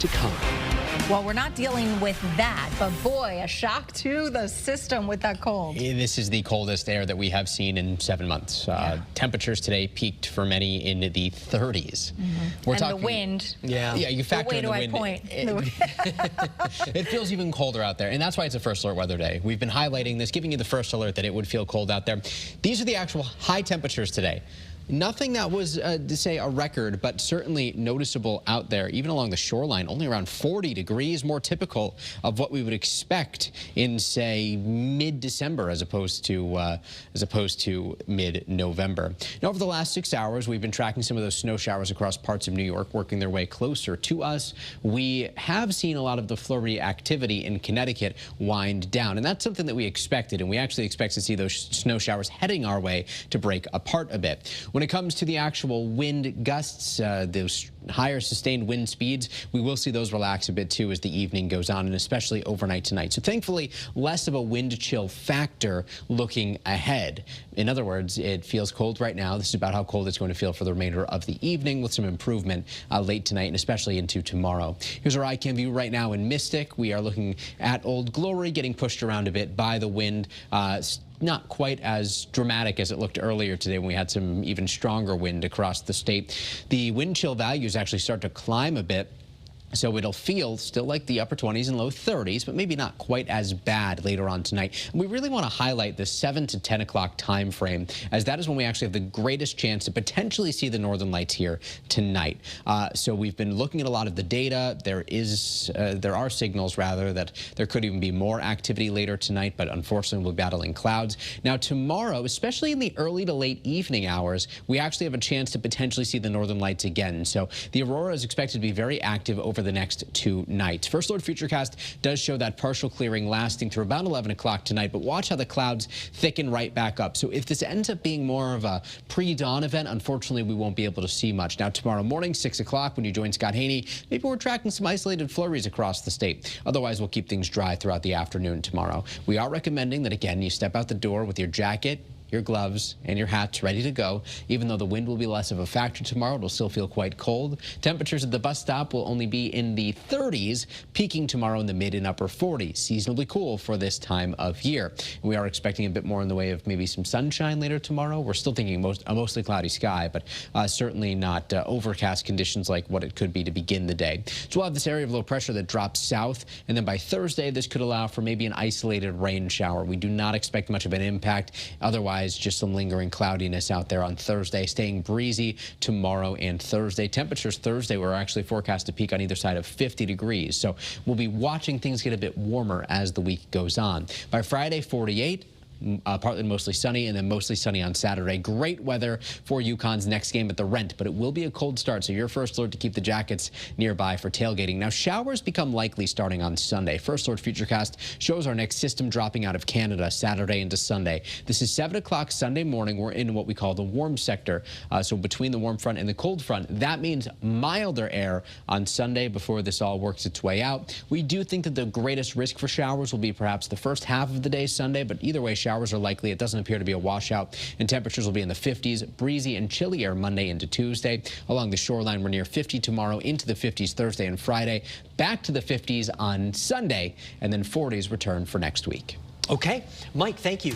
to come. Well, we're not dealing with that, but boy, a shock to the system with that cold. This is the coldest air that we have seen in 7 months. Temperatures today peaked for many in the 30s. We're and talking, the wind. Yeah, you factor in the wind. Point? It feels even colder out there, and that's why it's a first alert weather day. We've been highlighting this, giving you the first alert that it would feel cold out there. These are the actual high temperatures today. Nothing that was, to say, a record, but certainly noticeable out there, even along the shoreline, only around 40 degrees, more typical of what we would expect in, say, mid-December as opposed to mid-November. Now, over the last 6 hours, we've been tracking some of those snow showers across parts of New York, working their way closer to us. We have seen a lot of the flurry activity in Connecticut wind down, and that's something that we expected, and we actually expect to see those snow showers heading our way to break apart a bit. When it comes to the actual wind gusts, those higher sustained wind speeds, we will see those relax a bit too as the evening goes on, and especially overnight tonight. So thankfully, less of a wind chill factor looking ahead. In other words, it feels cold right now. This is about how cold it's going to feel for the remainder of the evening, with some improvement late tonight and especially into tomorrow. Here's our iCam view right now in Mystic. We are looking at Old Glory getting pushed around a bit by the wind. Not quite as dramatic as it looked earlier today when we had some even stronger wind across the state. The wind chill values actually start to climb a bit. So it'll feel still like the upper 20s and low 30s, but maybe not quite as bad later on tonight. And we really want to highlight the 7 to 10 o'clock time frame, as that is when we actually have the greatest chance to potentially see the northern lights here tonight. So we've been looking at a lot of the data. There are signals, rather, that there could even be more activity later tonight, but unfortunately we'll be battling clouds. Now tomorrow, especially in the early to late evening hours, we actually have a chance to potentially see the northern lights again. So the aurora is expected to be very active over the next 2 nights. First Alert Futurecast does show that partial clearing lasting through about 11 o'clock tonight, but watch how the clouds thicken right back up. So if this ends up being more of a pre-dawn event, unfortunately we won't be able to see much. Now tomorrow morning, 6 o'clock, when you join Scott Haney, maybe we're tracking some isolated flurries across the state. Otherwise, we'll keep things dry throughout the afternoon tomorrow. We are recommending that, again, you step out the door with your jacket, your gloves, and your hats ready to go. Even though the wind will be less of a factor tomorrow, it'll still feel quite cold. Temperatures at the bus stop will only be in the 30s, peaking tomorrow in the mid and upper 40s. Seasonably cool for this time of year. And we are expecting a bit more in the way of maybe some sunshine later tomorrow. We're still thinking a mostly cloudy sky, but certainly not overcast conditions like what it could be to begin the day. So we'll have this area of low pressure that drops south, and then by Thursday, this could allow for maybe an isolated rain shower. We do not expect much of an impact. Otherwise, just some lingering cloudiness out there on Thursday, staying breezy tomorrow and Thursday. Temperatures Thursday were actually forecast to peak on either side of 50 degrees. So we'll be watching things get a bit warmer as the week goes on. By Friday, 48. Partly mostly sunny, and then mostly sunny on Saturday. Great weather for UConn's next game at the Rent, but it will be a cold start, so your first alert to keep the jackets nearby for tailgating. Now, showers become likely starting on Sunday. First Alert Futurecast shows our next system dropping out of Canada Saturday into Sunday. This is 7 o'clock Sunday morning. We're in what we call the warm sector, so between the warm front and the cold front. That means milder air on Sunday before this all works its way out. We do think that the greatest risk for showers will be perhaps the first half of the day Sunday, but either way, showers are likely. It doesn't appear to be a washout, and temperatures will be in the 50s, breezy and chilly air Monday into Tuesday. Along the shoreline, we're near 50 tomorrow, into the 50s Thursday and Friday, back to the 50s on Sunday, and then 40s return for next week. Okay, Mike, thank you.